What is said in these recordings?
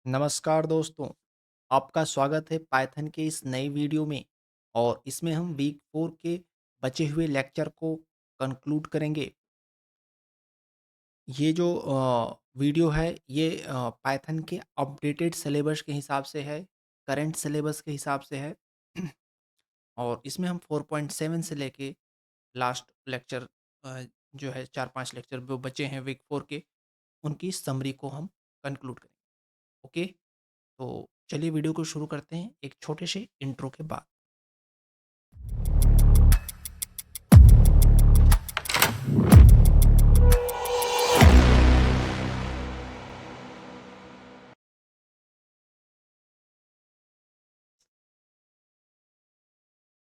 नमस्कार दोस्तों, आपका स्वागत है पाइथन के इस नई वीडियो में और इसमें हम वीक 4 के बचे हुए लेक्चर को कंक्लूड करेंगे। ये जो वीडियो है ये पाइथन के अपडेटेड सिलेबस के हिसाब से है, करंट सिलेबस के हिसाब से है और इसमें हम 4.7 से लेके लास्ट लेक्चर जो है 4-5 लेक्चर जो बचे हैं वीक 4 के, उनकी समरी को हम कंक्लूड करेंगे। ओके? तो चलिए वीडियो को शुरू करते हैं एक छोटे से इंट्रो के बाद।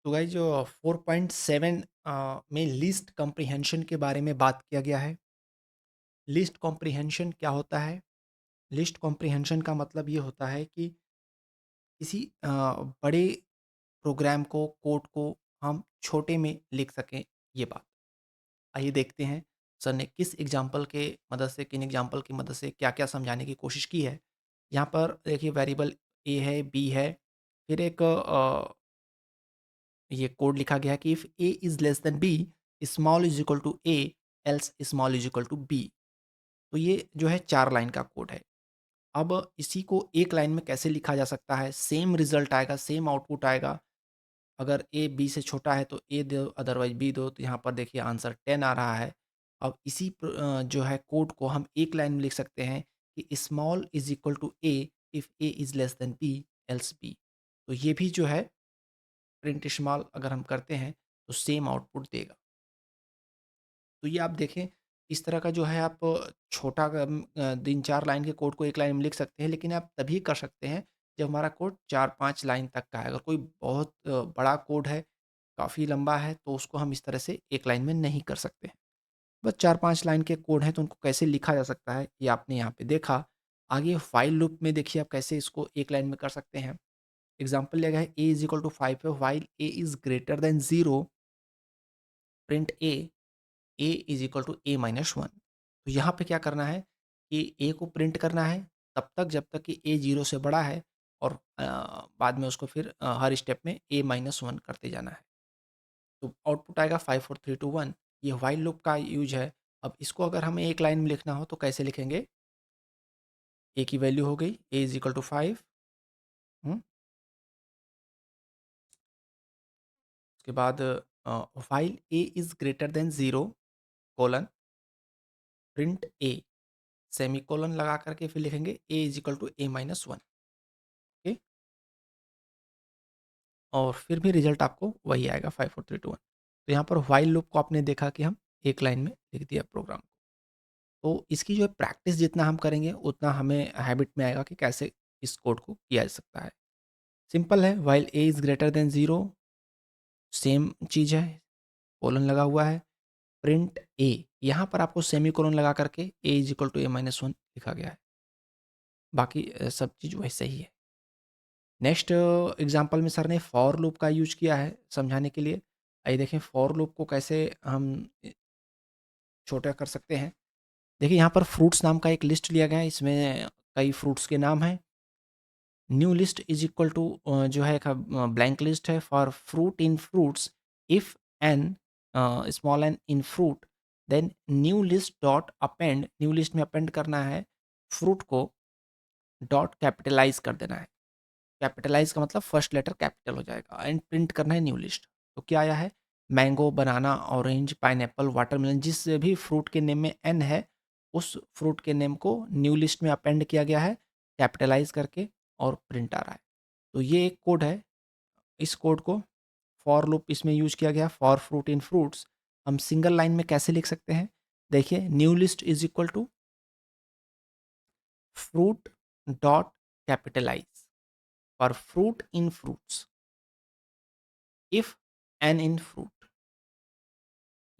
तो गाइस जो 4.7 में लिस्ट कॉम्प्रिहेंशन के बारे में बात किया गया है। लिस्ट कॉम्प्रिहेंशन क्या होता है? लिस्ट कॉम्प्रिहेंशन का मतलब ये होता है कि किसी बड़े प्रोग्राम को, कोड को हम छोटे में लिख सकें, ये बात। आइए देखते हैं सर ने किस एग्जाम्पल के मदद से, किन एग्जाम्पल की मदद से क्या-क्या समझाने की कोशिश की है। यहाँ पर देखिए वेरिएबल ए है, बी है, फिर एक ये कोड लिखा गया है कि if A is less than B, small is equal to A, else small is equal to B. तो ये जो है 4 लाइन का कोड है। अब इसी को एक लाइन में कैसे लिखा जा सकता है? सेम रिजल्ट आएगा, सेम आउटपुट आएगा। अगर ए बी से छोटा है तो ए दो, अदरवाइज बी दो। तो यहाँ पर देखिए आंसर 10 आ रहा है। अब इसी जो है कोड को हम एक लाइन में लिख सकते हैं कि small is equal to A if A is less than B, else B. तो ये भी जो है प्रिंट स्मॉल अगर हम करते हैं तो सेम आउटपुट देगा। तो ये आप देखें, इस तरह का जो है आप छोटा 3-4 लाइन के कोड को एक लाइन में लिख सकते हैं, लेकिन आप तभी कर सकते हैं जब हमारा कोड 4-5 लाइन तक का है। अगर कोई बहुत बड़ा कोड है, काफ़ी लंबा है, तो उसको हम इस तरह से एक लाइन में नहीं कर सकते हैं। बस 4-5 लाइन के कोड हैं तो उनको कैसे लिखा जा सकता है, ये आपने यहाँ पे देखा। आगे व्हाइल लूप में देखिए आप कैसे इसको एक लाइन में कर सकते हैं। एग्ज़ाम्पल लिया गया है a इज़ इक्वल टू 5 है, while a is greater than 0, print a is equal to a minus 1। तो यहाँ पे क्या करना है कि a को प्रिंट करना है तब तक जब तक कि a 0 से बड़ा है और बाद में उसको फिर हर स्टेप में a माइनस 1 करते जाना है। तो आउटपुट आएगा 5 4 3 2 1। ये व्हाइल लूप का यूज़ है। अब इसको अगर हमें एक लाइन में लिखना हो तो कैसे लिखेंगे? a की वैल्यू हो गई a इज़ इक्वल टू 5। हुँ, उसके बाद while a is greater than 0 colon print a, semicolon लगा करके फिर लिखेंगे a is equal to a minus 1। Okay? और फिर भी रिजल्ट आपको वही आएगा 5 4 3 2 1। तो यहाँ पर व्हाइल लूप को आपने देखा कि हम एक लाइन में लिख दिया प्रोग्राम। तो इसकी जो है प्रैक्टिस जितना हम करेंगे उतना हमें हैबिट में आएगा कि कैसे इस कोड को किया जा सकता है। सिंपल है, while a is greater than 0, same चीज़ है, कोलन लगा हुआ है, प्रिंट a। यहाँ पर आपको सेमीकोलन लगा करके a is equal to a minus 1 लिखा गया है। बाकी सब चीज़ वैसे ही है। नेक्स्ट एग्जांपल में सर ने फॉर लूप का यूज़ किया है समझाने के लिए। आइए देखें फॉर लूप को कैसे हम छोटा कर सकते हैं। देखिए यहाँ पर फ्रूट्स नाम का एक लिस्ट लिया गया है, इसमें कई फ्रूट्स के नाम हैं। New list is equal to जो है एक ब्लैंक लिस्ट है for fruit in fruits, if n small n in fruit, then new list dot append, new list में अपेंड करना है फ्रूट को, डॉट कैपिटलाइज कर देना है। कैपिटलाइज का मतलब फर्स्ट लेटर कैपिटल हो जाएगा एंड प्रिंट करना है न्यू लिस्ट। तो क्या आया है? मैंगो, बनाना, ऑरेंज, पाइनएप्पल, वाटरमेलन, जिस भी फ्रूट के नेम में एन है उस फ्रूट के नेम को न्यू लिस्ट में अपेंड किया गया है कैपिटलाइज करके और प्रिंट आ रहा है। तो ये एक कोड है। इस कोड को फॉर लूप इसमें यूज किया गया फॉर फ्रूट इन फ्रूट्स। हम सिंगल लाइन में कैसे लिख सकते हैं? देखिए new list is equal to fruit dot capitalize for fruit in fruits, if n in fruit.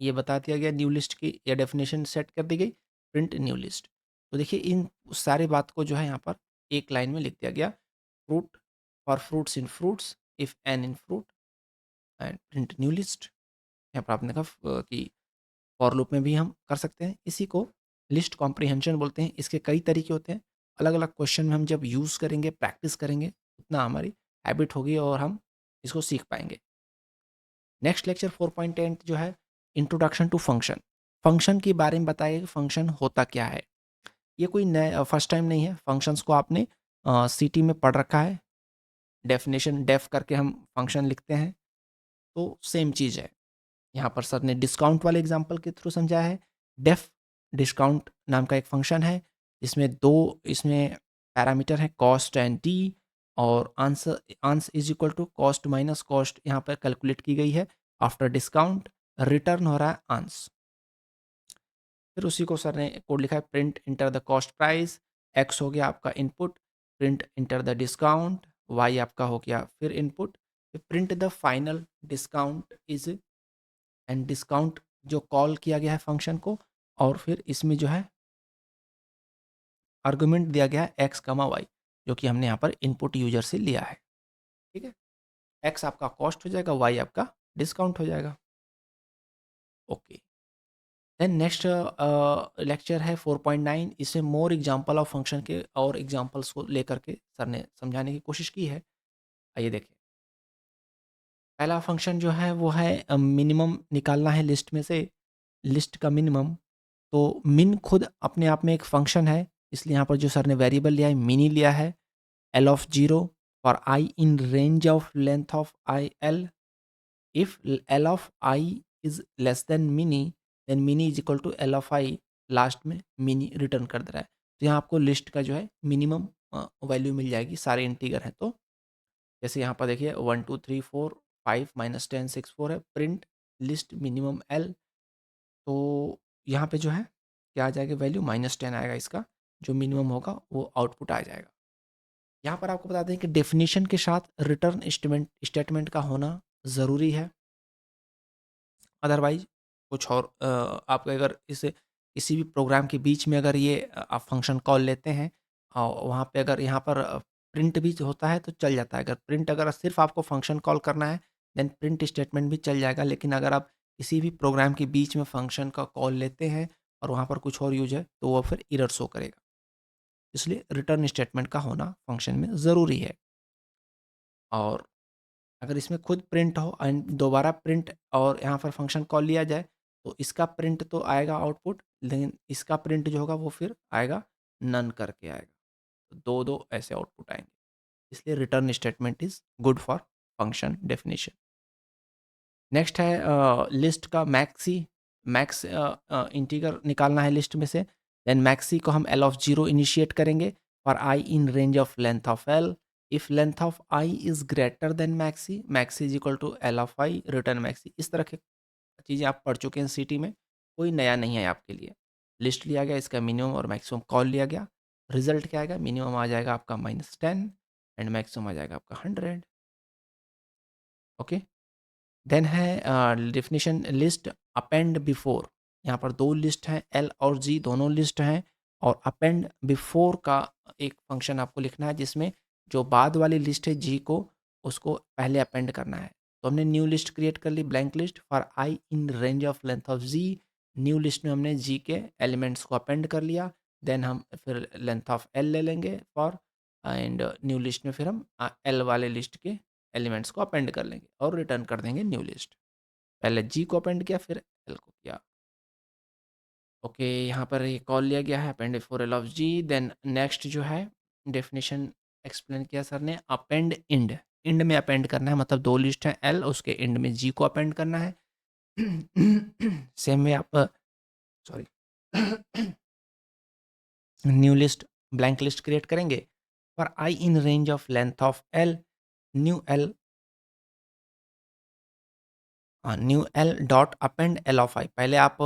ये बता दिया गया न्यू लिस्ट की, या डेफिनेशन सेट कर दी गई, प्रिंट न्यू लिस्ट। तो देखिए इन सारे बात को जो है यहाँ पर एक लाइन में लिख दिया गया, fruit for fruits in fruits, if n in fruit and print new list. यहाँ पर आपने कहा कि फॉर लूप में भी हम कर सकते हैं। इसी को लिस्ट कॉम्प्रिहेंशन बोलते हैं। इसके कई तरीके होते हैं। अलग अलग क्वेश्चन में हम जब यूज़ करेंगे, प्रैक्टिस करेंगे, उतना हमारी हैबिट होगी और हम इसको सीख पाएंगे। नेक्स्ट लेक्चर 4.10 जो है इंट्रोडक्शन टू फंक्शन। फंक्शन के बारे में बताइए कि फंक्शन होता क्या है। ये कोई नया फर्स्ट टाइम नहीं है, फंक्शंस को आपने सीटी में पढ़ रखा है। डेफिनेशन डेफ करके हम फंक्शन लिखते हैं, तो सेम चीज़ है। यहाँ पर सर ने डिस्काउंट वाले एग्जांपल के थ्रू समझाया है। डेफ डिस्काउंट नाम का एक फंक्शन है, इसमें दो इसमें पैरामीटर है, कॉस्ट एंड टी, और answer ans is equal to cost minus cost यहाँ पर कैलकुलेट की गई है। आफ्टर डिस्काउंट रिटर्न हो रहा है आंस। फिर उसी को सर ने कोड लिखा है, print enter the cost price, x हो गया आपका input, print enter the discount, y आपका हो गया फिर input, print the final discount is, and discount जो कॉल किया गया है फंक्शन को, और फिर इसमें जो है आर्गुमेंट दिया गया है एक्स कमा वाई, जो कि हमने यहाँ पर इनपुट यूजर से लिया है। ठीक है, एक्स आपका कॉस्ट हो जाएगा, वाई आपका डिस्काउंट हो जाएगा। ओके, देन नेक्स्ट लेक्चर है 4.9। इसमें मोर एग्जांपल ऑफ फंक्शन के और एग्जांपल्स को लेकर के सर ने समझाने की कोशिश की है। आइए देखें। पहला फंक्शन जो है वो है मिनिमम निकालना है लिस्ट में से, लिस्ट का मिनिमम। तो मिन खुद अपने आप में एक फंक्शन है, इसलिए यहाँ पर जो सर ने वेरिएबल लिया है मिनी लिया है। L of zero for I in range of length of i L, if L of i is less than mini, then mini is equal to L of i, last में mini return कर दे रहा है। तो यहाँ आपको list का जो है मिनिमम वैल्यू मिल जाएगी, सारे इंटीगर हैं तो। जैसे यहाँ पर देखिए 1 2 3 4 5 -10 6 4 है, प्रिंट लिस्ट मिनिमम एल। तो यहाँ पे जो है क्या आ जाएगा वैल्यू, -10 आएगा, इसका जो मिनिमम होगा वो आउटपुट आ जाएगा। यहाँ पर आपको बता दें कि डेफिनेशन के साथ रिटर्न स्टेटमेंट का होना ज़रूरी है। अदरवाइज कुछ और आप अगर इसे किसी भी प्रोग्राम के बीच में अगर ये आप फंक्शन कॉल लेते हैं और वहाँ पे अगर यहाँ पर प्रिंट भी होता है तो चल जाता है। अगर प्रिंट अगर सिर्फ आपको फंक्शन कॉल करना है देन प्रिंट स्टेटमेंट भी चल जाएगा, लेकिन अगर आप किसी भी प्रोग्राम के बीच में फंक्शन का कॉल लेते हैं और वहाँ पर कुछ और यूज है तो वो फिर एरर शो करेगा। इसलिए रिटर्न स्टेटमेंट का होना फंक्शन में ज़रूरी है। और अगर इसमें खुद प्रिंट हो एंड दोबारा प्रिंट और यहाँ पर फंक्शन कॉल लिया जाए तो इसका प्रिंट तो आएगा आउटपुट, लेकिन इसका प्रिंट जो होगा वो फिर आएगा नन करके आएगा। तो दो दो ऐसे आउटपुट आएंगे, इसलिए return statement is good for function definition. Next है लिस्ट का मैक्सी। मैक्स इंटीगर निकालना है लिस्ट में से, देन मैक्सी को हम एल ऑफ जीरो इनिशिएट करेंगे for I in range of length of L. If length of i is greater than maxi, maxi is equal to L of i return maxi. इस तरह की चीज़ें आप पढ़ चुके हैं सिटी में, कोई नया नहीं है आपके लिए। लिस्ट लिया गया, इसका मिनिमम और मैक्सिमम कॉल लिया गया, रिजल्ट क्या आएगा, मिनिमम आ जाएगा आपका -10 एंड मैक्सिमम आ जाएगा आपका 100। ओके, देन है डेफिनेशन लिस्ट अपेंड बिफोर। यहाँ पर दो लिस्ट हैं, एल और जी दोनों लिस्ट हैं, और अपेंड बिफोर का एक फंक्शन आपको लिखना है जिसमें जो बाद वाली लिस्ट है जी को, उसको पहले अपेंड करना है। तो हमने न्यू लिस्ट क्रिएट कर ली, blank list for I in range of length of G. New list में हमने जी के एलिमेंट्स को अपेंड कर लिया, देन हम फिर लेंथ ऑफ एल ले लेंगे फॉर, एंड न्यू लिस्ट में फिर हम एल वाले लिस्ट के एलिमेंट्स को अपेंड कर लेंगे और रिटर्न कर देंगे न्यू लिस्ट। पहले जी को अपेंड किया फिर एल को किया। ओके, यहाँ पर ये कॉल लिया गया है append before L of G. Then next जो है डेफिनेशन एक्सप्लेन किया सर ने, अपेंड इंड। इंड में अपेंड करना है, मतलब दो लिस्ट है एल, उसके इंड में जी को अपेंड करना है। सेम में आप sorry new list blank list create करेंगे for I in range of length of L, new L new L dot append L of I. पहले आप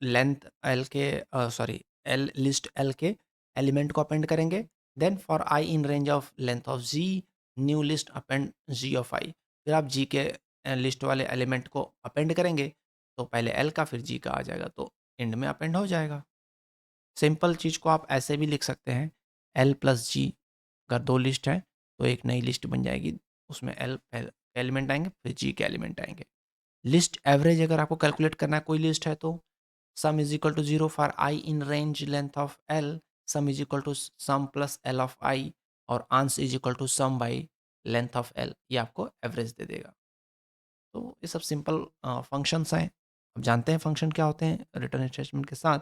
लेंथ एल के सॉरी एल लिस्ट एल के element को append करेंगे, then for I in range of length of G, new list append G of I. फिर आप जी के list वाले एलिमेंट को अपेंड करेंगे तो पहले एल का फिर जी का आ जाएगा, तो एंड में अपेंड हो जाएगा। सिंपल चीज़ को आप ऐसे भी लिख सकते हैं, एल प्लस जी, अगर दो लिस्ट है तो एक नई लिस्ट बन जाएगी, उसमें एल एलिमेंट आएंगे फिर जी के एलिमेंट आएंगे। लिस्ट एवरेज अगर आपको कैलकुलेट करना है, कोई लिस्ट है तो sum is equal to 0 for I in range length of L, sum is equal to sum plus L of I और ans is equal to sum by length of L, ये आपको average दे देगा। तो ये सब simple functions हैं। अब जानते हैं फंक्शन क्या होते हैं। रिटर्न स्टेटमेंट के साथ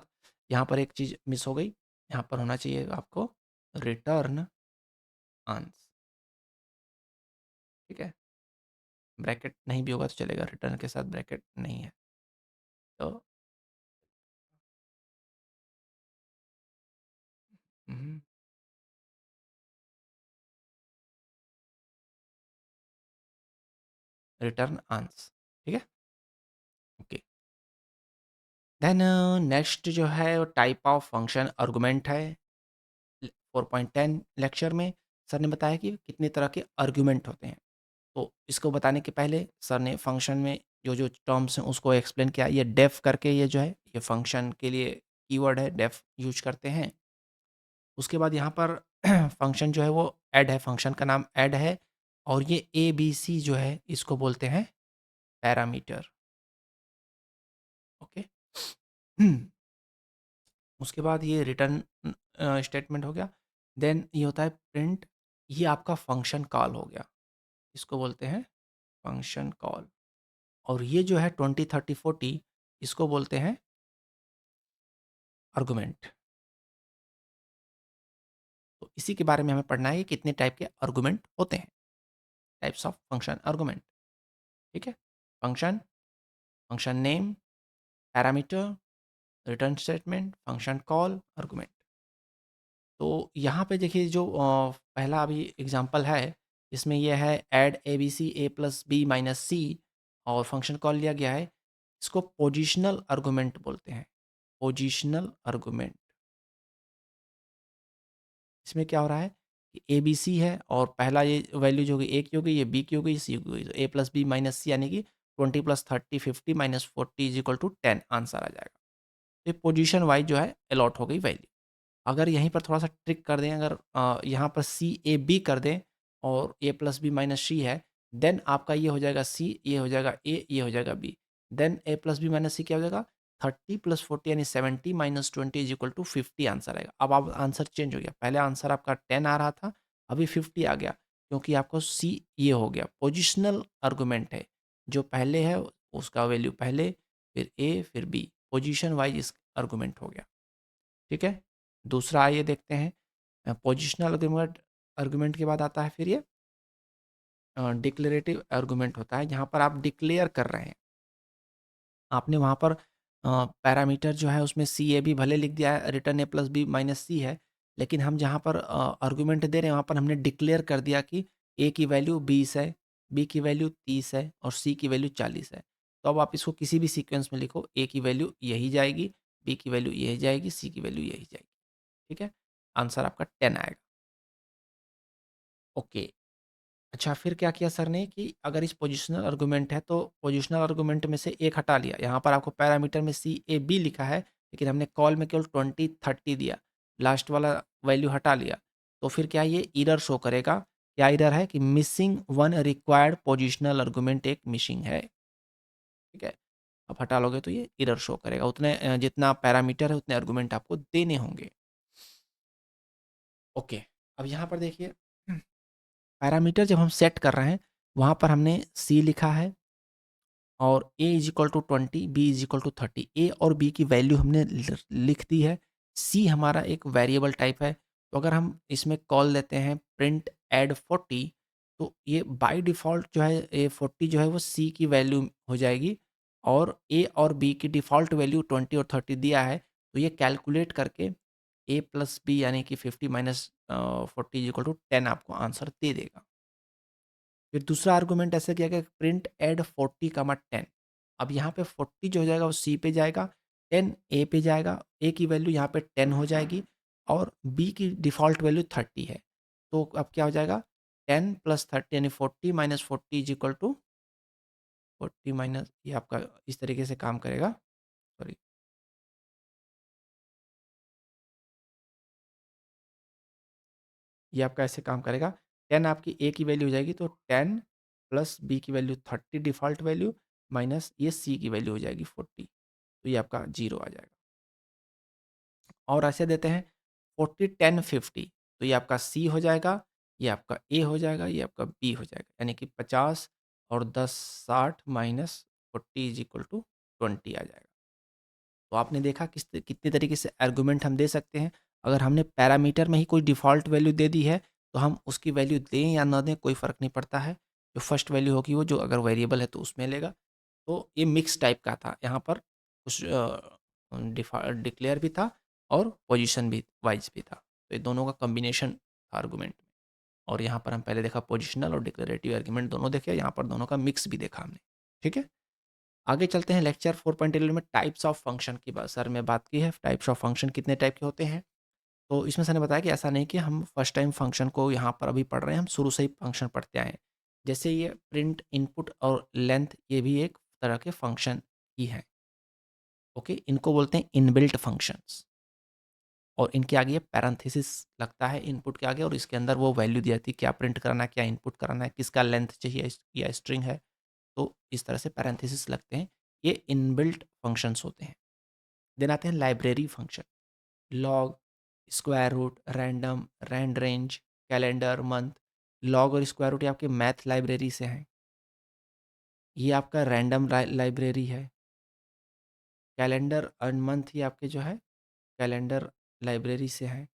यहाँ पर एक चीज़ मिस हो गई, यहाँ पर होना चाहिए आपको रिटर्न आंस, ठीक है। ब्रैकेट नहीं भी होगा तो चलेगा, रिटर्न के साथ ब्रैकेट नहीं है। तो रिटर्न आंस, ठीक है। ओके, देन नेक्स्ट जो है वो टाइप ऑफ फंक्शन आर्गुमेंट है। 4.10 लेक्चर में सर ने बताया कि कितने तरह के आर्गुमेंट होते हैं। तो इसको बताने के पहले सर ने फंक्शन में जो जो टर्म्स हैं उसको एक्सप्लेन किया। ये डेफ करके ये जो है ये फंक्शन के लिए कीवर्ड है, डेफ यूज करते हैं। उसके बाद यहाँ पर फंक्शन जो है वो ऐड है, फंक्शन का नाम ऐड है। और ये ए बी सी जो है इसको बोलते हैं पैरामीटर, ओके। उसके बाद ये रिटर्न स्टेटमेंट हो गया। देन ये होता है प्रिंट, ये आपका फंक्शन कॉल हो गया, इसको बोलते हैं फंक्शन कॉल। और ये जो है 20 30 40 इसको बोलते हैं आर्गुमेंट। तो इसी के बारे में हमें पढ़ना है कि कितने टाइप के आर्गुमेंट होते हैं, टाइप्स ऑफ फंक्शन आर्गुमेंट, ठीक है। Function, function name, parameter, return statement, function call, argument. तो यहाँ पे देखिए जो पहला अभी एग्जांपल है, इसमें यह है add A B C A plus B minus C और फंक्शन कॉल लिया गया है। इसको पोजिशनल आर्गुमेंट बोलते हैं, पोजिशनल आर्गुमेंट। इसमें क्या हो रहा है कि ए बी सी है और पहला ये वैल्यू जो होगी ए की होगी, ये बी की होगी, सी की होगी। तो A plus B minus C यानी कि 20 plus 30 50 minus 40 is equal to 10 answer आ जाएगा। तो पोजीशन वाइज जो है अलॉट हो गई वैल्यू। अगर यहीं पर थोड़ा सा ट्रिक कर दें, अगर यहाँ पर सी ए बी कर दें और ए प्लस बी माइनस सी है, देन आपका ये हो जाएगा सी, ये हो जाएगा ए, ये हो जाएगा B. Then A plus B minus C क्या हो जाएगा 30 प्लस 40 यानी 70 minus 20 is equal to 50 answer आएगा। अब आप आंसर चेंज हो गया, पहले आंसर आपका 10 आ रहा था, अभी 50 आ गया, क्योंकि आपको सी ये हो गया पोजिशनल आर्गूमेंट है। जो पहले है उसका वैल्यू पहले, फिर ए फिर बी, पोजिशन वाइज इस आर्गूमेंट हो गया, ठीक है। दूसरा आइए देखते हैं, पोजिशनल आर्गुमेंट, आर्गुमेंट के बाद आता है फिर ये डिक्लेरेटिव आर्गुमेंट होता है, जहाँ पर आप डिक्लेयर कर रहे हैं। आपने वहाँ पर पैरामीटर जो है उसमें सी ए बी भले लिख दिया है, रिटर्न ए प्लस बी माइनस सी है, लेकिन हम जहाँ पर आर्गुमेंट दे रहे हैं वहाँ पर हमने डिक्लेयर कर दिया कि ए की वैल्यू 20 है, बी की वैल्यू 30 है और सी की वैल्यू 40 है। तो अब आप इसको किसी भी सीक्वेंस में लिखो, ए की वैल्यू यही जाएगी, बी की वैल्यू यही जाएगी, सी की वैल्यू यही जाएगी, ठीक है। आंसर आपका 10 आएगा, ओके। अच्छा, फिर क्या किया सर ने कि अगर इस पोजिशनल आर्गुमेंट है तो पोजिशनल आर्गुमेंट में से एक हटा लिया। यहाँ पर आपको पैरामीटर में सी ए बी लिखा है, लेकिन हमने कॉल में केवल 20 30 दिया, लास्ट वाला वैल्यू हटा लिया। तो फिर क्या ये एरर शो करेगा, क्या एरर है कि missing one required positional argument, एक मिसिंग है, ठीक है। अब हटा लोगे तो ये एरर शो करेगा, उतने जितना पैरामीटर है उतने आर्गुमेंट आपको देने होंगे, ओके। अब यहाँ पर देखिए पैरामीटर जब हम सेट कर रहे हैं, वहाँ पर हमने सी लिखा है और A is equal to 20, B is equal to 30। A और बी की वैल्यू हमने लिख दी है। सी हमारा एक वेरिएबल टाइप है, तो अगर हम इसमें कॉल देते हैं प्रिंट एड 40, तो ये बाय डिफ़ॉल्ट जो है ए 40 जो है वो सी की वैल्यू हो जाएगी। और ए और बी की डिफ़ॉल्ट वैल्यू 20 और 30 दिया है, तो ये कैलकुलेट करके ए प्लस बी यानी कि 50 माइनस 40 इज इक्वल टू 10 आपको आंसर दे देगा। फिर दूसरा आर्गुमेंट ऐसे किया गया प्रिंट एड 40 कमा 10। अब यहाँ पे 40 जो हो जाएगा वो सी पे जाएगा, 10 ए पे जाएगा, ए की वैल्यू यहाँ पे 10 हो जाएगी और बी की डिफ़ॉल्ट वैल्यू 30 है। तो अब क्या हो जाएगा 10 प्लस 30 यानी 40 minus 40 is equal to 40 minus, ये आपका इस तरीके से काम करेगा, सॉरी, ये आपका ऐसे काम करेगा। 10 आपकी ए की वैल्यू हो जाएगी, तो 10 प्लस बी की वैल्यू 30 डिफ़ॉल्ट वैल्यू माइनस ये सी की वैल्यू हो जाएगी 40, तो ये आपका 0 आ जाएगा। और ऐसे देते हैं 40, 10, 50, तो ये आपका सी हो जाएगा, ये आपका ए हो जाएगा, ये आपका बी हो जाएगा। यानी कि 50 और 10 60 माइनस 40 इज इक्वल टू 20 आ जाएगा। तो आपने देखा कितने तरीके से आर्गुमेंट हम दे सकते हैं। अगर हमने पैरामीटर में ही कोई डिफ़ॉल्ट वैल्यू दे दी है, तो हम उसकी वैल्यू दें या ना दें कोई फ़र्क नहीं पड़ता है। जो फर्स्ट वैल्यू होगी वो, जो अगर वेरिएबल है तो उसमें लेगा। तो ये मिक्स टाइप का था। यहाँ पर कुछ डिक्लेयर भी था और पोजीशन भी वाइज भी था। तो ये दोनों का कॉम्बिनेशन था आर्गुमेंट में। और यहाँ पर हम पहले देखा पोजिशनल और डिक्लेरेटिव आर्गुमेंट दोनों देखे, यहाँ पर दोनों का मिक्स भी देखा हमने। ठीक है, आगे चलते हैं। लेक्चर 4.11 में टाइप्स ऑफ फंक्शन की बात सर में बात की है। टाइप्स ऑफ फंक्शन कितने टाइप के होते हैं, तो इसमें सर ने बताया कि ऐसा नहीं कि हम फर्स्ट टाइम फंक्शन को यहाँ पर अभी पढ़ रहे हैं, हम शुरू से ही फंक्शन पढ़ते आए हैं। जैसे ये प्रिंट, इनपुट और लेंथ, ये भी एक तरह के फंक्शन ही हैं। ओके, इनको बोलते हैं इनबिल्ट फंक्शंस। और इनके आगे ये पैरेंथेसिस लगता है इनपुट के आगे, और इसके अंदर वो वैल्यू दी जाती है, क्या प्रिंट कराना है, क्या इनपुट कराना है, किसका लेंथ चाहिए या स्ट्रिंग है। तो इस तरह से पैरेंथेसिस लगते हैं। ये इनबिल्ट फंक्शंस होते हैं। देन आते हैं library function. Log, square root, random, rand range, calendar, month. Log और स्क्वायर रूट ये आपके मैथ लाइब्रेरी से हैं। ये आपका रैंडम लाइब्रेरी है। कैलेंडर और मंथ ये आपके जो है कैलेंडर लाइब्रेरी से हैं।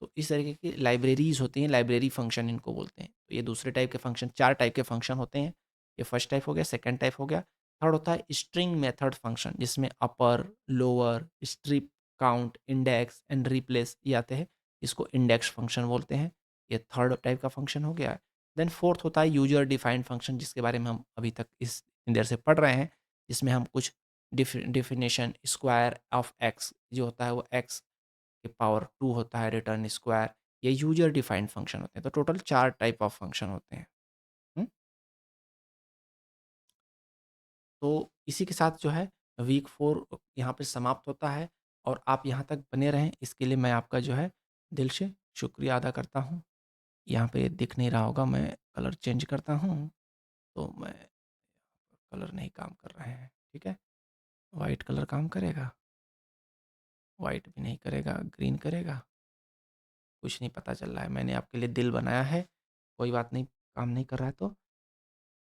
तो इस तरीके की लाइब्रेरीज होती हैं, लाइब्रेरी फंक्शन इनको बोलते हैं। तो ये दूसरे टाइप के फंक्शन, 4 टाइप के फंक्शन होते हैं। ये फर्स्ट टाइप हो गया, सेकंड टाइप हो गया। थर्ड होता है स्ट्रिंग मेथड फंक्शन, जिसमें upper, lower, strip, count, index and replace ये आते हैं। इसको इंडेक्स फंक्शन बोलते हैं। ये थर्ड टाइप का फंक्शन हो गया। देन फोर्थ होता है यूजर डिफाइंड फंक्शन, जिसके बारे में हम अभी तक इस देर से पढ़ रहे हैं। जिसमें हम कुछ डिफिनेशन, स्क्वायर ऑफ एक्स जो होता है वो एक्स के पावर 2 होता है, रिटर्न स्क्वायर, ये यूजर डिफाइंड फंक्शन होते हैं। तो टोटल 4 टाइप ऑफ फंक्शन होते हैं। हुँ? तो इसी के साथ जो है वीक 4 यहाँ पे समाप्त होता है, और आप यहाँ तक बने रहें इसके लिए मैं आपका जो है दिल से शुक्रिया अदा करता हूँ। यहाँ पे दिख नहीं रहा होगा, मैं कलर चेंज करता हूँ, तो मैं कलर नहीं काम कर रहे हैं, ठीक है? वाइट कलर काम करेगा? वाइट भी नहीं करेगा, ग्रीन करेगा? कुछ नहीं पता चल रहा है। मैंने आपके लिए दिल बनाया है, कोई बात नहीं, काम नहीं कर रहा है तो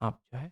आप जो है